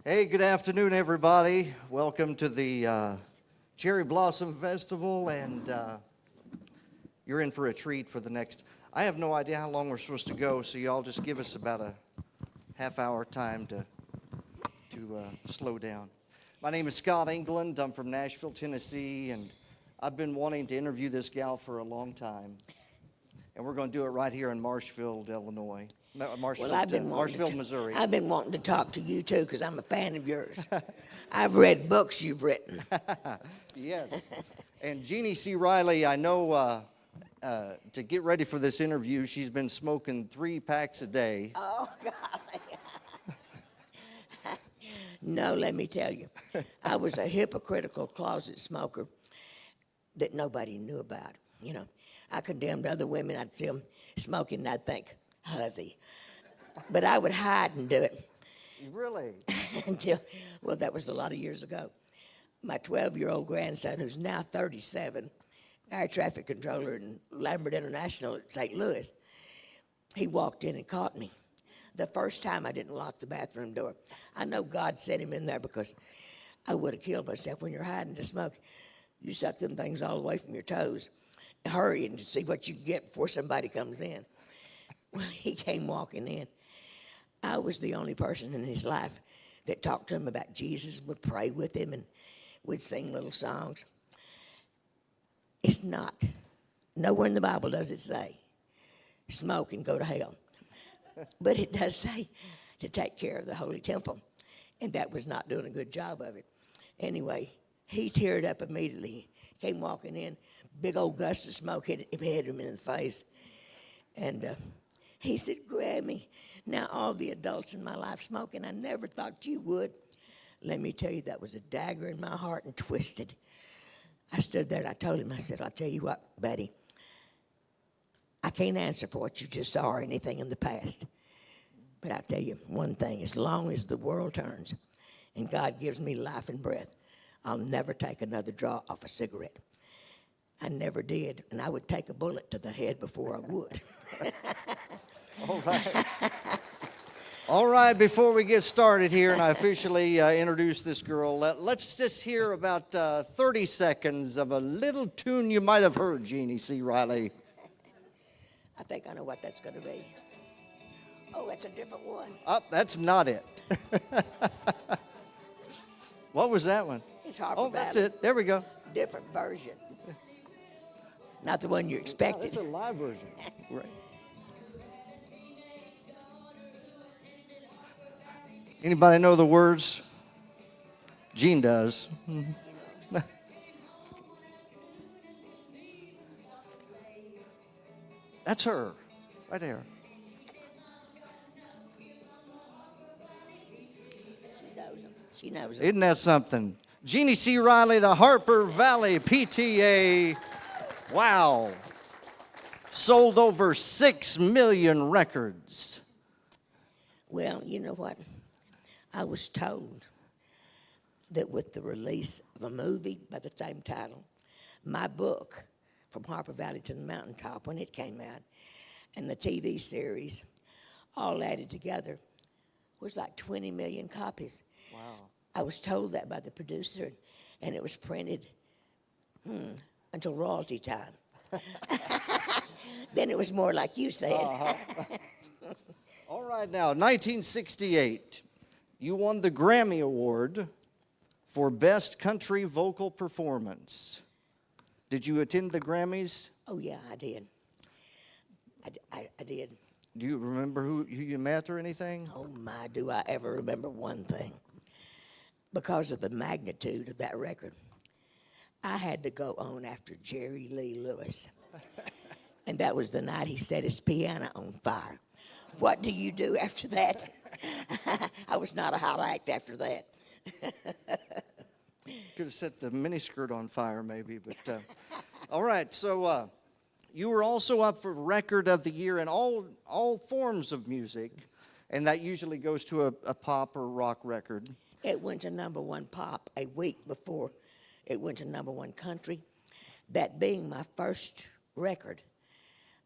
Hey, good afternoon, everybody. Welcome to the Cherry Blossom Festival, and you're in for a treat for the next. I have no idea how long we're supposed to go, so y'all just give us about a half-hour time to slow down. My name is Scot England. I'm from Nashville, Tennessee, and I've been wanting to interview this gal for a long time. And we're going to do it right here in Marshfield, Illinois. Marshfield, Missouri. I've been wanting to talk to you, too, because I'm a fan of yours. I've read books you've written. Yes. And Jeannie C. Reilly, I know to get ready for this interview, she's been smoking 3 packs a day. Oh, golly. No, let me tell you. I was a hypocritical closet smoker that nobody knew about, you know. I condemned other women. I'd see them smoking, and I'd think, hussy. But I would hide and do it. Really? Well, that was a lot of years ago. My 12-year-old grandson, who's now 37, air traffic controller in Lambert International at St. Louis, he walked in and caught me. The first time I didn't lock the bathroom door. I know God set him in there because I would have killed myself. When you're hiding to smoke, you suck them things all the way from your toes. Hurry and see what you get before somebody comes in. Well, he came walking in. I was the only person in his life that talked to him about Jesus, would pray with him, and would sing little songs. It's not. Nowhere in the Bible does it say, smoke and go to hell. But it does say to take care of the holy temple. And that was not doing a good job of it. Anyway, he teared up immediately. Came walking in. Big old gust of smoke hit him in the face. And he said, Grammy, now all the adults in my life smoke, and I never thought you would. Let me tell you, that was a dagger in my heart and twisted. I stood there and I told him, I said, I'll tell you what, buddy, I can't answer for what you just saw or anything in the past. But I'll tell you one thing, as long as the world turns and God gives me life and breath, I'll never take another draw off a cigarette. I never did, and I would take a bullet to the head before I would. All right. All right, before we get started here and I officially introduce this girl, let's just hear about 30 seconds of a little tune you might have heard, Jeannie C. Reilly. I think I know what that's going to be. Oh, that's a different one. Oh, that's not it. What was that one? It's Harper Oh, Valley. that's it. There we go. Different version. Not the one you expected. That's a live version. Right. Anybody know the words? Gene does. That's her, right there. She knows them. Isn't that something? Jeannie C. Reilly, the Harper Valley PTA. Wow. Sold over 6 million records. Well, you know what? I was told that with the release of a movie by the same title, my book, From Harper Valley to the Mountaintop, when it came out, and the TV series, all added together, was like 20 million copies. Wow. I was told that by the producer, and it was printed until royalty time. Then it was more like you said. All right, now, 1968, you won the Grammy Award for Best Country Vocal Performance. Did you attend the Grammys? Oh, yeah, I did. I did. Do you remember who you met or anything? Oh, my, do I ever remember one thing. Because of the magnitude of that record, I had to go on after Jerry Lee Lewis. And that was the night he set his piano on fire. What do you do after that? I was not a hot act after that. Could have set the miniskirt on fire maybe, but all right, so you were also up for Record of the Year in all forms of music, and that usually goes to a pop or rock record. It went to #1 pop a week before it went to #1 country. That being my first record,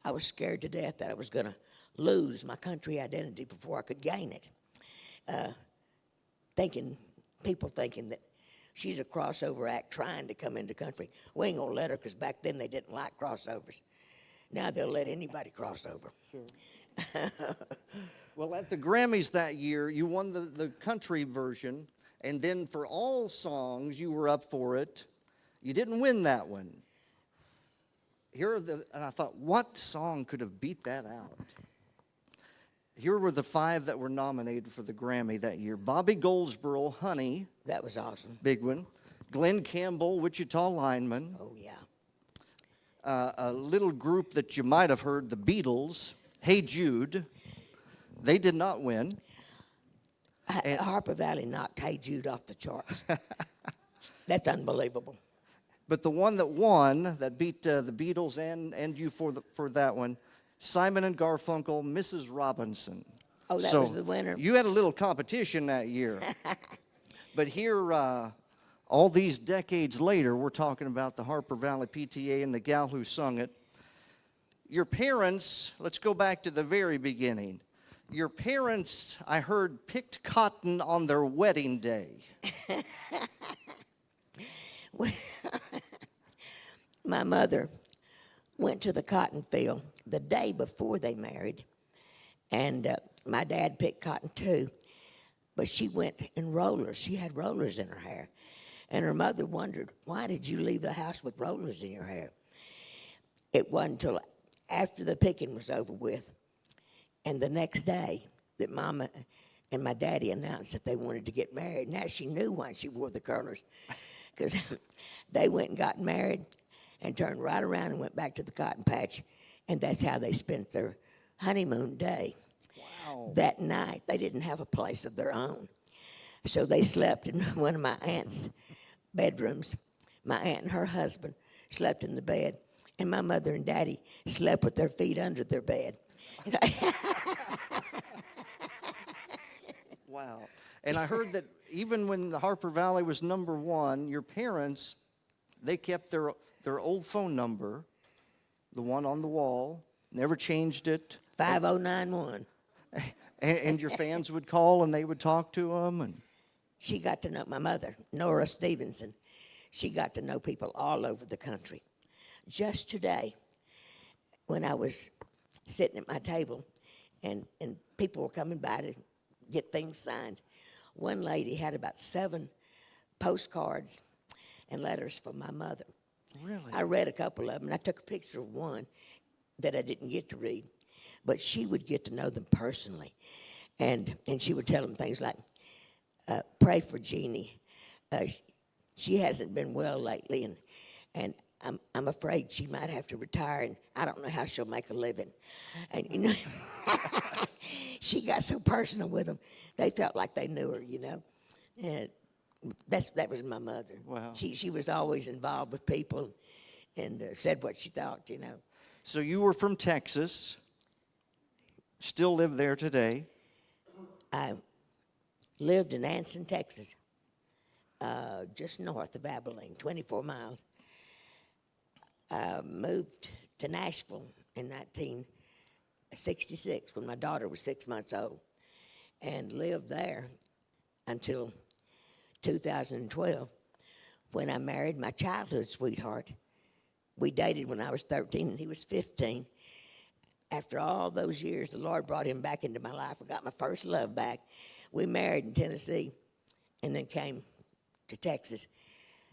I was scared to death that I was going to lose my country identity before I could gain it. people thinking that she's a crossover act trying to come into country. We ain't gonna let her, because back then they didn't like crossovers. Now they'll let anybody cross over. Sure. Well, at the Grammys that year, you won the country version, and then for all songs, you were up for it. You didn't win that one. And I thought, what song could have beat that out? Here were the 5 that were nominated for the Grammy that year. Bobby Goldsboro, Honey. That was awesome. Big one. Glenn Campbell, Wichita Lineman. Oh, yeah. A little group that you might have heard, the Beatles, Hey Jude. They did not win. Harper Valley knocked Hey Jude off the charts. That's unbelievable. But the one that won, that beat the Beatles and you for that one, Simon and Garfunkel, Mrs. Robinson. Oh, that was the winner. You had a little competition that year. But here, all these decades later, we're talking about the Harper Valley PTA and the gal who sung it. Your parents, let's go back to the very beginning. Your parents, I heard, picked cotton on their wedding day. My mother went to the cotton field the day before they married, and my dad picked cotton too, but she went in rollers. She had rollers in her hair, and her mother wondered, why did you leave the house with rollers in your hair? It wasn't until after the picking was over with, and the next day, that Mama and my daddy announced that they wanted to get married. Now she knew why she wore the curlers, because they went and got married and turned right around and went back to the cotton patch, and that's how they spent their honeymoon day. Wow. That night, they didn't have a place of their own, so they slept in one of my aunt's bedrooms. My aunt and her husband slept in the bed, and my mother and daddy slept with their feet under their bed. Wow. And I heard that even when the Harper Valley was #1, your parents, they kept their old phone number, the one on the wall, never changed it. 5091. And your fans would call and they would talk to them. And She got to know my mother, Nora Stevenson. She got to know people all over the country. Just today, when I was sitting at my table and people were coming by to get things signed, one lady had about 7 postcards and letters from my mother. really? I read a couple of them, and I took a picture of one that I didn't get to read. But she would get to know them personally. And she would tell them things like, pray for Jeannie. She hasn't been well lately, and I'm afraid she might have to retire, and I don't know how she'll make a living. And, you know, she got so personal with them, they felt like they knew her, you know. And that was my mother. Wow. She was always involved with people and said what she thought, you know. So you were from Texas, still live there today. I lived in Anson, Texas, just north of Abilene, 24 miles. Moved to Nashville in 1966 when my daughter was 6 months old, and lived there until 2012 when I married my childhood sweetheart. We dated when I was 13 and he was 15. After all those years, the Lord brought him back into my life. I got my first love back. We married in Tennessee and then came to Texas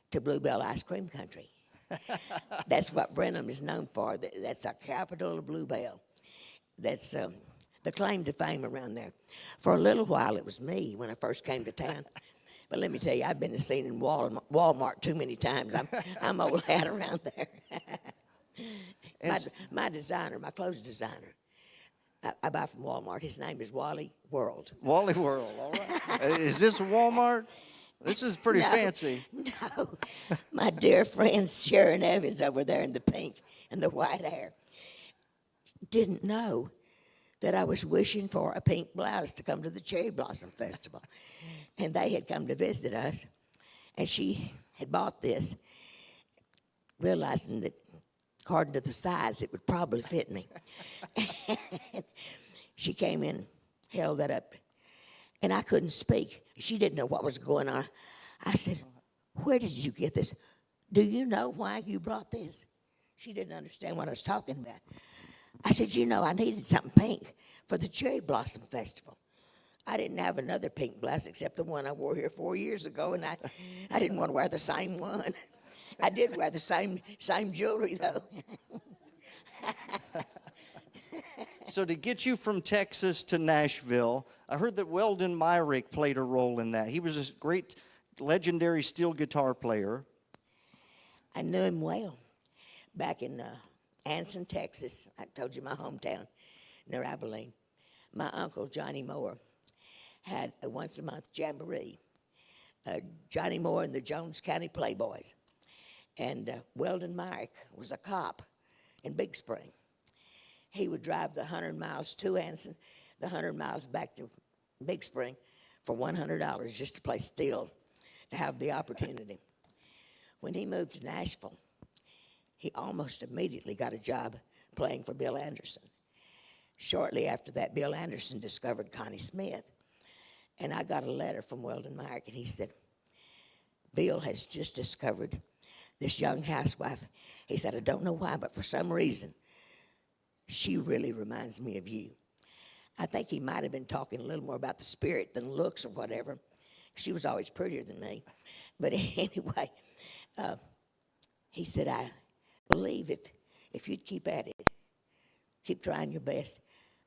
to Bluebell Ice Cream Country. That's what Brenham is known for. That's our capital of Bluebell. That's the claim to fame around there. For a little while, it was me when I first came to town. But let me tell you, I've been seen in Walmart too many times. I'm old hat around there. My designer, my clothes designer, I buy from Walmart. His name is Wally World. Wally World, all right. Is this Walmart? This is pretty fancy. No, my dear friend Sharon Evans over there in the pink and the white hair didn't know that I was wishing for a pink blouse to come to the Cherry Blossom Festival. And they had come to visit us, and she had bought this, realizing that according to the size, it would probably fit me. She came in, held that up, and I couldn't speak. She didn't know what was going on. I said, where did you get this? Do you know why you brought this? She didn't understand what I was talking about. I said, I needed something pink for the Cherry Blossom Festival. I didn't have another pink blouse except the one I wore here 4 years ago, and I didn't want to wear the same one. I did wear the same jewelry, though. So to get you from Texas to Nashville, I heard that Weldon Myrick played a role in that. He was a great, legendary steel guitar player. I knew him well. Back in Anson, Texas, I told you my hometown, near Abilene, my uncle, Johnny Moore, had a once-a-month jamboree. Johnny Moore and the Jones County Playboys. And Weldon Myrick was a cop in Big Spring. He would drive the 100 miles to Anson, the 100 miles back to Big Spring for $100 just to play steel, to have the opportunity. When he moved to Nashville, he almost immediately got a job playing for Bill Anderson. Shortly after that, Bill Anderson discovered Connie Smith. And I got a letter from Weldon Myrick, and he said, Bill has just discovered this young housewife. He said, I don't know why, but for some reason, she really reminds me of you. I think he might have been talking a little more about the spirit than looks or whatever. She was always prettier than me. But anyway, he said, I believe if you'd keep at it, keep trying your best,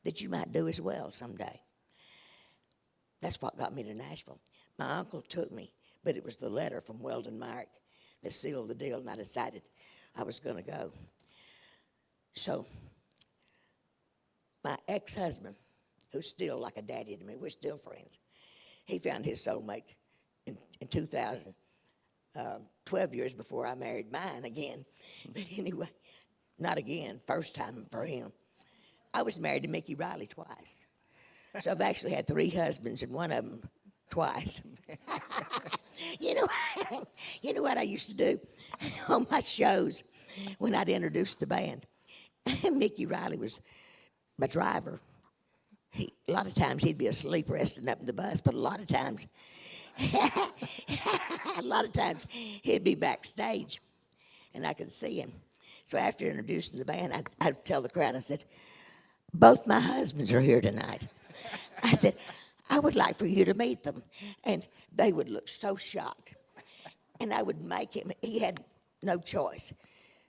that you might do as well someday. That's what got me to Nashville. My uncle took me, but it was the letter from Weldon Myrick that sealed the deal, and I decided I was going to go. So my ex-husband, who's still like a daddy to me, we're still friends, he found his soulmate in 2000, 12 years before I married mine again. But anyway, not again, first time for him. I was married to Mickey Reilly twice. So I've actually had 3 husbands, and one of them twice. You know what I used to do on my shows when I'd introduce the band? Mickey Reilly was my driver. A lot of times he'd be asleep resting up in the bus, but a lot of times he'd be backstage, and I could see him. So after introducing the band, I'd tell the crowd, I said, both my husbands are here tonight. I said, I would like for you to meet them. And they would look so shocked. And I would make him, he had no choice.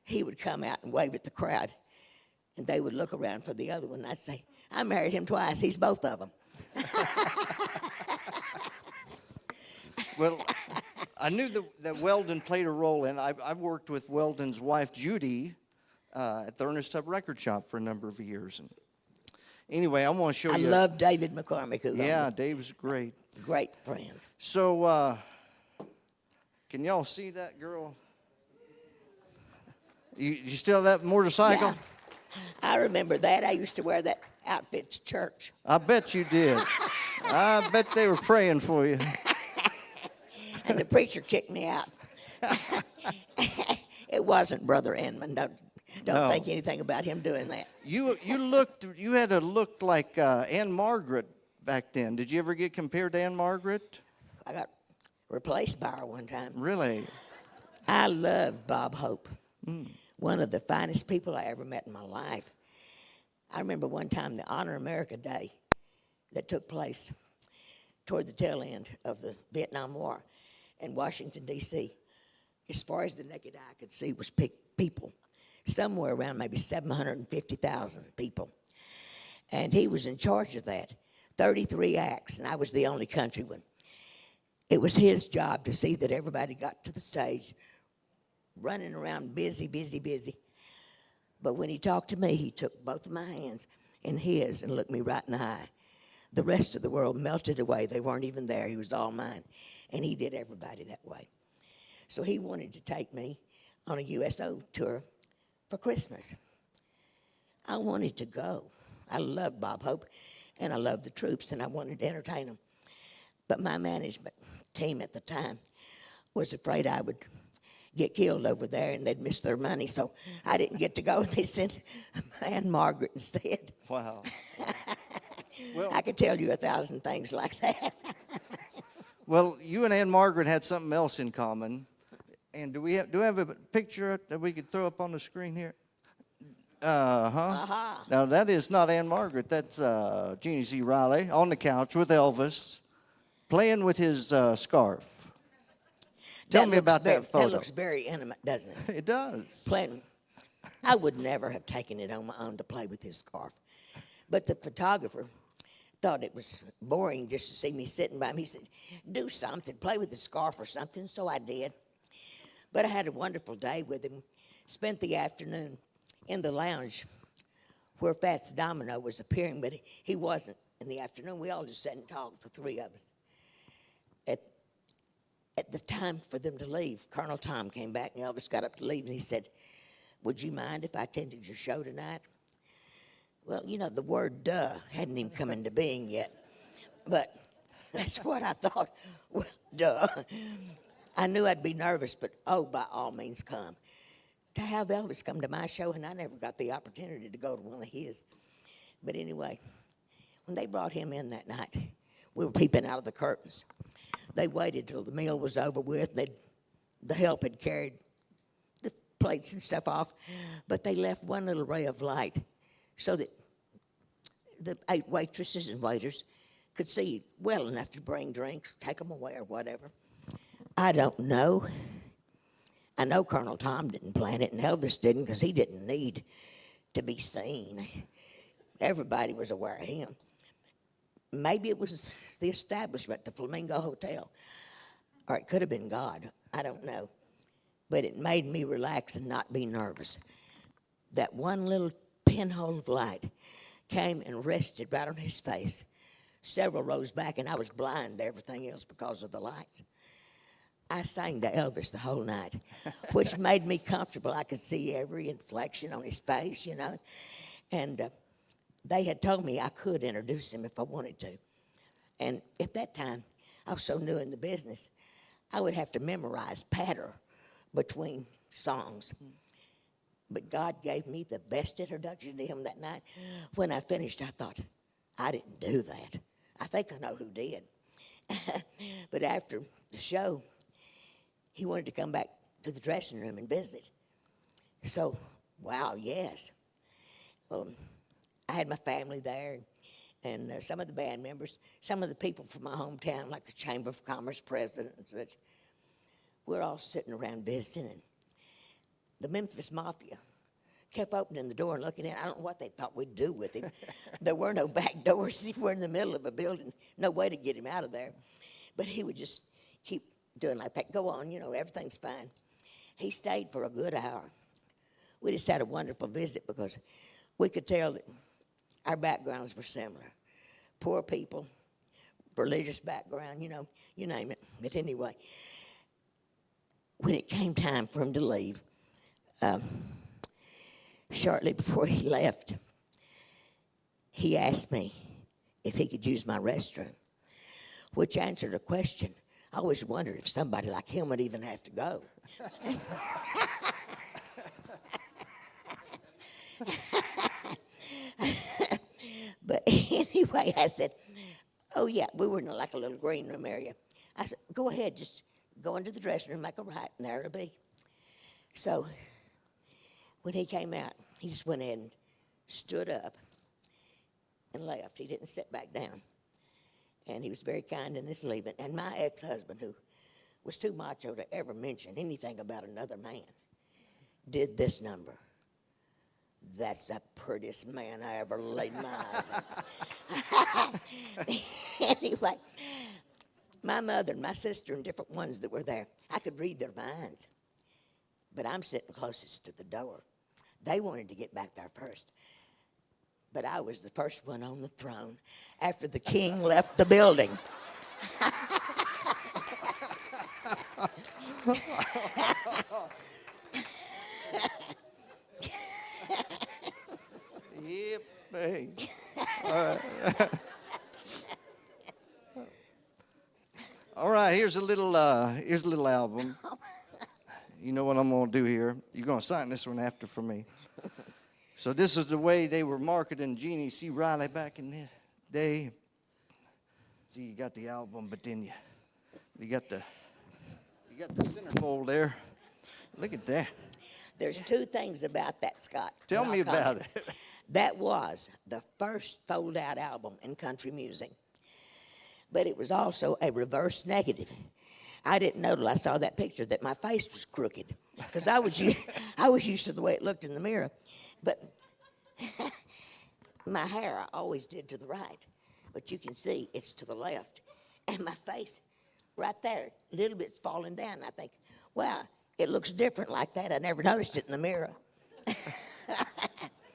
He would come out and wave at the crowd. And they would look around for the other one. And I'd say, I married him twice. He's both of them. Well, I knew that Weldon played a role in. I worked with Weldon's wife, Judy, at the Ernest Tubb Record Shop for a number of years. And anyway, I want to show you. I love David McCormick. Yeah, Dave's great. Great friend. So, can y'all see that girl? You still have that motorcycle? Yeah. I remember that. I used to wear that outfit to church. I bet you did. I bet they were praying for you. And the preacher kicked me out. It wasn't Brother Inman. Don't think anything about him doing that. You had a look like Ann Margaret back then. Did you ever get compared to Ann Margaret? I got replaced by her one time. Really? I loved Bob Hope. One of the finest people I ever met in my life. I remember one time the Honor America Day that took place toward the tail end of the Vietnam War in Washington, D.C. As far as the naked eye could see was people. Somewhere around maybe 750,000 people. And he was in charge of that. 33 acts, and I was the only country one. It was his job to see that everybody got to the stage, running around busy. But when he talked to me, he took both of my hands in his and looked me right in the eye. The rest of the world melted away. They weren't even there. He was all mine. And he did everybody that way. So he wanted to take me on a USO tour for Christmas. I wanted to go. I loved Bob Hope, and I loved the troops, and I wanted to entertain them. But my management team at the time was afraid I would get killed over there and they'd miss their money, so I didn't get to go. They sent Ann Margaret instead. Wow. Well, I could tell you 1,000 things like that. Well, you and Ann Margaret had something else in common. And do we have a picture that we could throw up on the screen here? Uh-huh. Now, that is not Ann Margaret. That's Jeannie C. Reilly on the couch with Elvis, playing with his scarf. Tell me about that photo. That looks very intimate, doesn't it? It does. Playing. I would never have taken it on my own to play with his scarf. But the photographer thought it was boring just to see me sitting by him. He said, do something, play with the scarf or something. So I did. But I had a wonderful day with him. Spent the afternoon in the lounge where Fats Domino was appearing, but he wasn't in the afternoon. We all just sat and talked, the three of us. At the time for them to leave, Colonel Tom came back, and Elvis got up to leave, and he said, would you mind if I attended your show tonight? Well, you know, the word duh hadn't even come into being yet. But that's what I thought. Well, duh. I knew I'd be nervous, but oh, by all means come. To have Elvis come to my show, and I never got the opportunity to go to one of his. But anyway, when they brought him in that night, we were peeping out of the curtains. They waited till the meal was over with. The help had carried the plates and stuff off, but they left one little ray of light so that the 8 waitresses and waiters could see well enough to bring drinks, take them away or whatever. I don't know. I know Colonel Tom didn't plan it, and Elvis didn't, because he didn't need to be seen. Everybody was aware of him. Maybe it was the establishment, the Flamingo Hotel, or it could have been God. I don't know. But it made me relax and not be nervous. That one little pinhole of light came and rested right on his face, several rows back, and I was blind to everything else because of the lights. I sang to Elvis the whole night, which made me comfortable. I could see every inflection on his face, you know. And they had told me I could introduce him if I wanted to. And at that time, I was so new in the business, I would have to memorize patter between songs. But God gave me the best introduction to him that night. When I finished, I thought, I didn't do that. I think I know who did. But after the show, he wanted to come back to the dressing room and visit. So, wow, yes. Well, I had my family there, and some of the band members, some of the people from my hometown, like the Chamber of Commerce president and such. We're all sitting around visiting, and the Memphis Mafia kept opening the door and looking in. I don't know what they thought we'd do with him. There were no back doors. We're in the middle of a building. No way to get him out of there. But he would just keep doing like that. Go on, you know, everything's fine. He stayed for a good hour. We just had a wonderful visit because we could tell that our backgrounds were similar. Poor people, religious background, you know, you name it. But anyway, when it came time for him to leave, shortly before he left, he asked me if he could use my restroom, which answered a question. I always wondered if somebody like him would even have to go. But anyway, I said, oh, yeah, we were in like a little green room area. I said, go ahead, just go into the dressing room, make a right, and there it'll be. So when he came out, he just went ahead and stood up and left. He didn't sit back down. And he was very kind in his leaving. And my ex-husband, who was too macho to ever mention anything about another man, did this number. That's the prettiest man I ever laid my eyes on. Anyway, my mother and my sister and different ones that were there, I could read their minds. But I'm sitting closest to the door. They wanted to get back there first. But I was the first one on the throne after the king left the building. Yep. Hey. All right. All right. Here's a little album. You know what I'm gonna do here? You're gonna sign this one after for me. So this is the way they were marketing Jeannie C. Reilly back in the day. See, you got the album, but then You got the centerfold there. Look at that. There's two things about that, Scott. Tell that me I'll comment. about it. That was the first fold-out album in country music. But it was also a reverse negative. I didn't know till I saw that picture that my face was crooked, because I was used to the way it looked in the mirror. But my hair I always did to the right, but you can see it's to the left. And my face right there, a little bit's falling down. I think, wow, it looks different like that. I never noticed it in the mirror.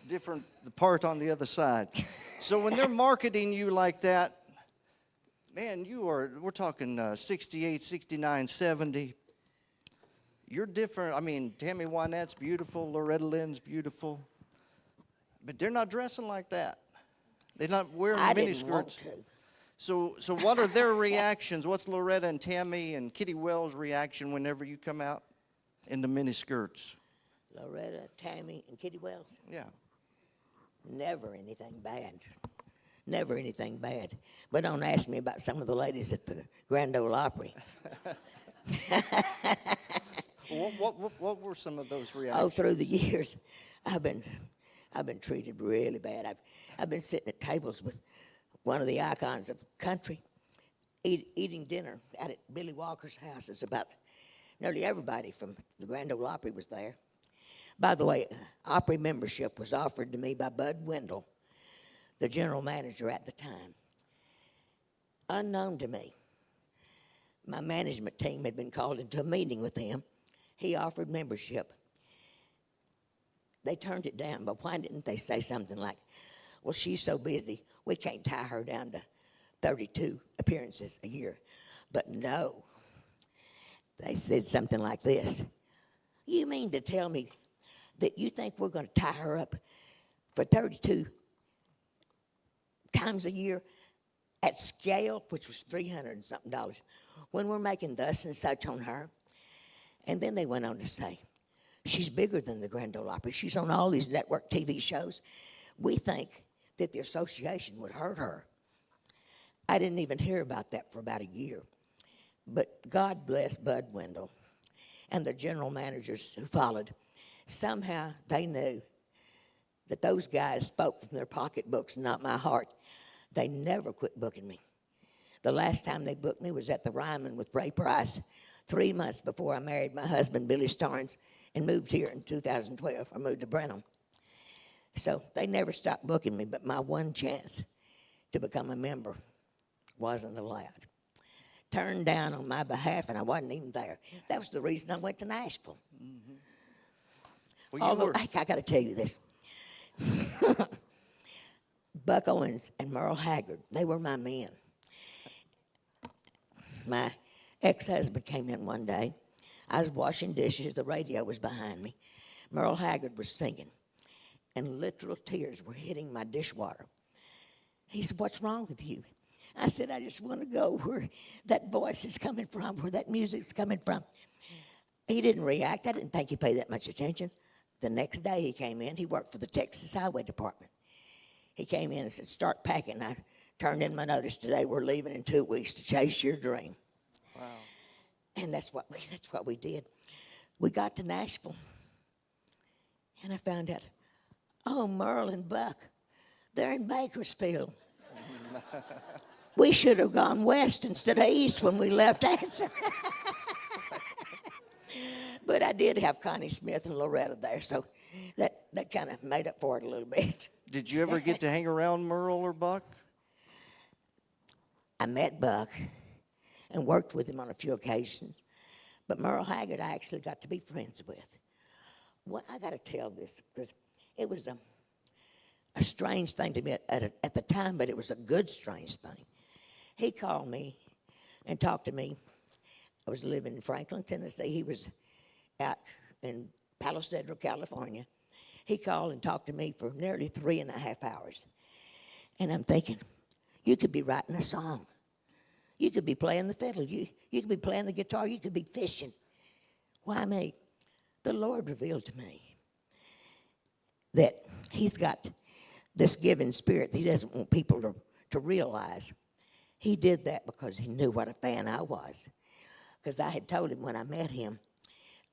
Different, the part on the other side. So when they're marketing you like that, man, we're talking 68, 69, 70. You're different. I mean, Tammy Wynette's beautiful, Loretta Lynn's beautiful. But they're not dressing like that. They're not wearing I mini didn't want skirts. to. So what are their reactions? What's Loretta and Tammy and Kitty Wells' reaction whenever you come out in the mini skirts? Loretta, Tammy, and Kitty Wells. Yeah. Never anything bad. Never anything bad. But don't ask me about some of the ladies at the Grand Ole Opry. What were some of those reactions? Oh, through the years, I've been treated really bad. I've been sitting at tables with one of the icons of country, eating dinner out at Billy Walker's house. It's about nearly everybody from the Grand Ole Opry was there. By the way, Opry membership was offered to me by Bud Wendell, the general manager at the time. Unknown to me, my management team had been called into a meeting with him. He offered membership. They turned it down, but why didn't they say something like, well, she's so busy, we can't tie her down to 32 appearances a year. But no, they said something like this. You mean to tell me that you think we're going to tie her up for 32 times a year at scale, which was $300 and something, when we're making thus and such on her? And then they went on to say, she's bigger than the Grand Ole Opry. She's on all these network TV shows. We think that the association would hurt her. I didn't even hear about that for about a year. But God bless Bud Wendell and the general managers who followed. Somehow they knew that those guys spoke from their pocketbooks, not my heart. They never quit booking me. The last time they booked me was at the Ryman with Ray Price, 3 months before I married my husband, Billy Starnes, and moved here in 2012. I moved to Brenham. So they never stopped booking me, but my one chance to become a member wasn't allowed. Turned down on my behalf, and I wasn't even there. That was the reason I went to Nashville. Mm-hmm. Well, Although, I got to tell you this. Buck Owens and Merle Haggard, they were my men. My ex-husband came in one day. I was washing dishes. The radio was behind me. Merle Haggard was singing, and literal tears were hitting my dishwater. He said, what's wrong with you? I said, I just want to go where that voice is coming from, where that music's coming from. He didn't react. I didn't think he paid that much attention. The next day he came in. He worked for the Texas Highway Department. He came in and said, start packing. I turned in my notice today. We're leaving in 2 weeks to chase your dream. Wow. And that's what we did. We got to Nashville, and I found out, oh, Merle and Buck, they're in Bakersfield. We should have gone west instead of east when we left Anson. But I did have Connie Smith and Loretta there, so that kind of made up for it a little bit. Did you ever get to hang around Merle or Buck? I met Buck and worked with him on a few occasions. But Merle Haggard I actually got to be friends with. Well, I got to tell this because it was a strange thing to me at the time, but it was a good strange thing. He called me and talked to me. I was living in Franklin, Tennessee. He was out in Palo Cedro, California. He called and talked to me for nearly 3.5 hours. And I'm thinking, you could be writing a song. You could be playing the fiddle. You could be playing the guitar. You could be fishing. Why me? The Lord revealed to me that he's got this giving spirit that he doesn't want people to realize. He did that because he knew what a fan I was. because I had told him when I met him,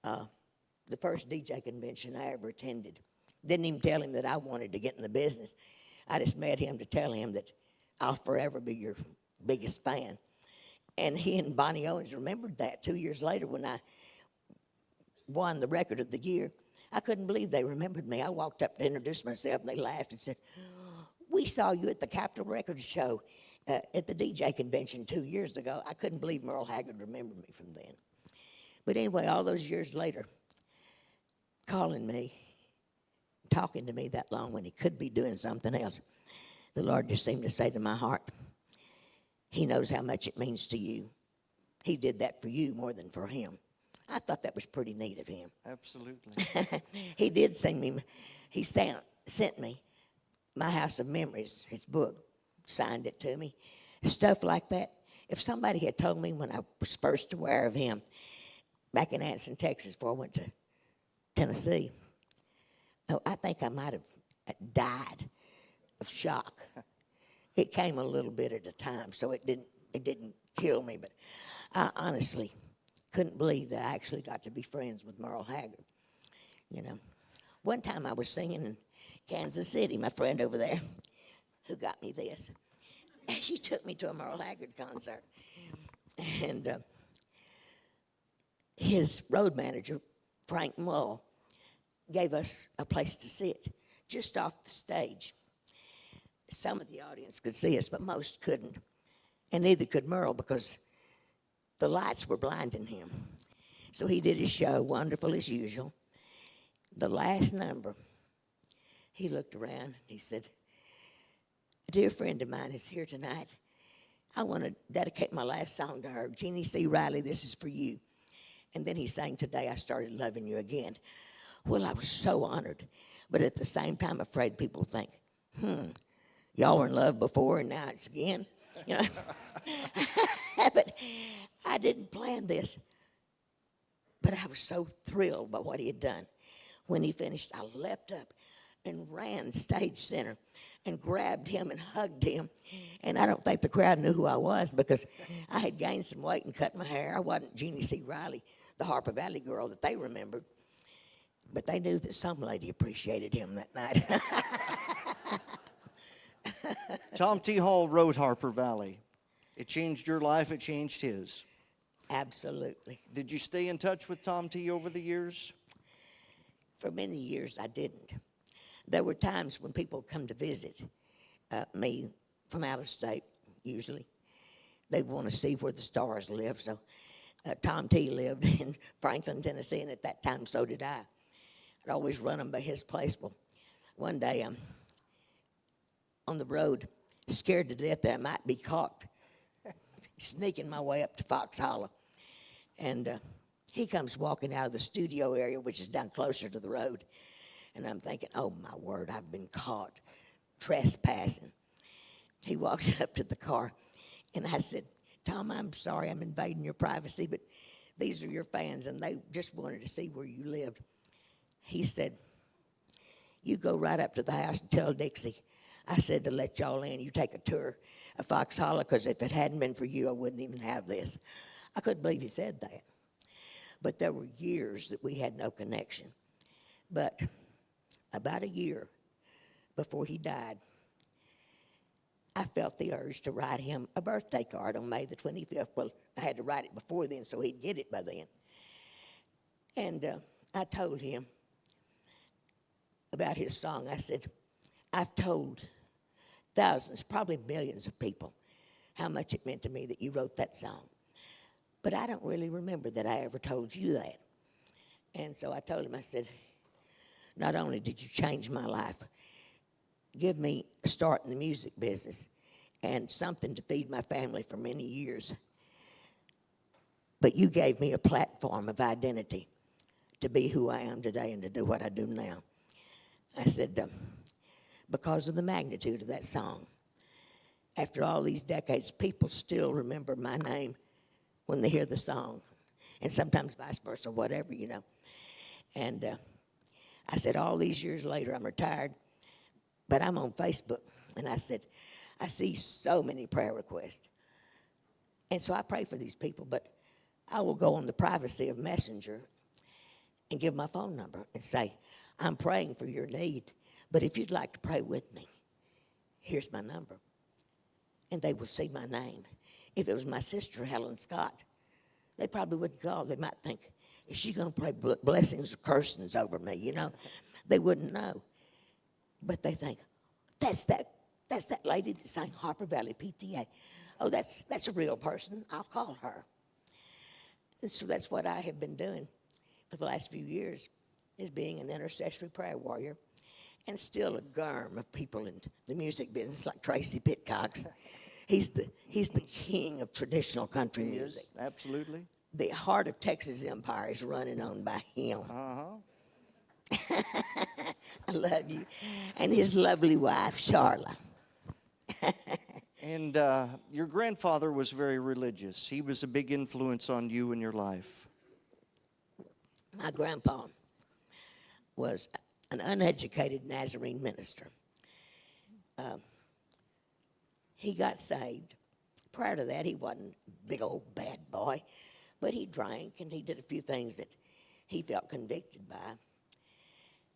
the first DJ convention I ever attended. Didn't even tell him that I wanted to get in the business. I just met him to tell him that I'll forever be your biggest fan. And he and Bonnie Owens remembered that 2 years later when I won the record of the year. I couldn't believe they remembered me. I walked up to introduce myself, and they laughed and said, "We saw you at the Capitol Records show at the DJ convention 2 years ago." I couldn't believe Merle Haggard remembered me from then. But anyway, all those years later, calling me, talking to me that long when he could be doing something else, the Lord just seemed to say to my heart, He knows how much it means to you. He did that for you more than for him. I thought that was pretty neat of him. Absolutely. He did send me, he sent me My House of Memories, his book, signed it to me, stuff like that. If somebody had told me when I was first aware of him, back in Anson, Texas, before I went to Tennessee, I think I might have died of shock. It came a little bit at a time, so it didn't kill me, but I honestly couldn't believe that I actually got to be friends with Merle Haggard. You know, one time I was singing in Kansas City, my friend over there, who got me this, she took me to a Merle Haggard concert, and his road manager, Frank Mull, gave us a place to sit just off the stage. Some of the audience could see us, but most couldn't, and neither could Merle because the lights were blinding him. So he did his show, wonderful as usual. The last number, he looked around and he said, "A dear friend of mine is here tonight. I want to dedicate my last song to her. Jeannie C. Reilly, this is for you." And then he sang, "Today I Started Loving You Again." Well, I was so honored, but at the same time afraid people think, y'all were in love before and now it's again, you know. But I didn't plan this. But I was so thrilled by what he had done. When he finished, I leapt up and ran stage center and grabbed him and hugged him. And I don't think the crowd knew who I was because I had gained some weight and cut my hair. I wasn't Jeannie C. Reilly, the Harper Valley girl that they remembered. But they knew that some lady appreciated him that night. Tom T. Hall wrote Harper Valley. It changed your life, it changed his. Absolutely. Did you stay in touch with Tom T. over the years? For many years, I didn't. There were times when people come to visit me from out of state, usually. They want to see where the stars live. So Tom T. lived in Franklin, Tennessee, and at that time, so did I. I'd always run them by his place. Well, one day I'm on the road, scared to death that I might be caught sneaking my way up to Fox Hollow. And he comes walking out of the studio area, which is down closer to the road. And I'm thinking, oh, my word, I've been caught trespassing. He walked up to the car, and I said, "Tom, I'm sorry I'm invading your privacy, but these are your fans, and they just wanted to see where you lived." He said, "You go right up to the house and tell Dixie I said to let y'all in. You take a tour of Fox Hollow, because if it hadn't been for you, I wouldn't even have this." I couldn't believe he said that. But there were years that we had no connection. But about a year before he died, I felt the urge to write him a birthday card on May the 25th. Well, I had to write it before then so he'd get it by then. And I told him about his song. I said, "I've told thousands, probably millions of people how much it meant to me that you wrote that song. But I don't really remember that I ever told you that." And so I told him, I said, "Not only did you change my life, give me a start in the music business and something to feed my family for many years, but you gave me a platform of identity to be who I am today and to do what I do now." I said, because of the magnitude of that song, after all these decades, people still remember my name when they hear the song, and sometimes vice versa, whatever, you know. And I said, all these years later, I'm retired, but I'm on Facebook. And I said, I see so many prayer requests. And so I pray for these people, but I will go on the privacy of Messenger and give my phone number and say, I'm praying for your need, but if you'd like to pray with me, here's my number. And they will see my name. If it was my sister, Helen Scott, they probably wouldn't call. They might think, is she going to pray blessings or cursings over me, you know? They wouldn't know. But they think, that's that lady that sang Harper Valley PTA. Oh, that's a real person. I'll call her. And so that's what I have been doing for the last few years, is being an intercessory prayer warrior, and still a germ of people in the music business like Tracy Pitcox. He's the king of traditional country music. Absolutely. The heart of Texas Empire is running on by him. I love you. And his lovely wife, Charla. And your grandfather was very religious. He was a big influence on you in your life. My grandpa was an uneducated Nazarene minister. He got saved. Prior to that, he wasn't a big old bad boy, but he drank and he did a few things that he felt convicted by.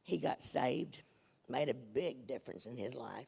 He got saved, made a big difference in his life.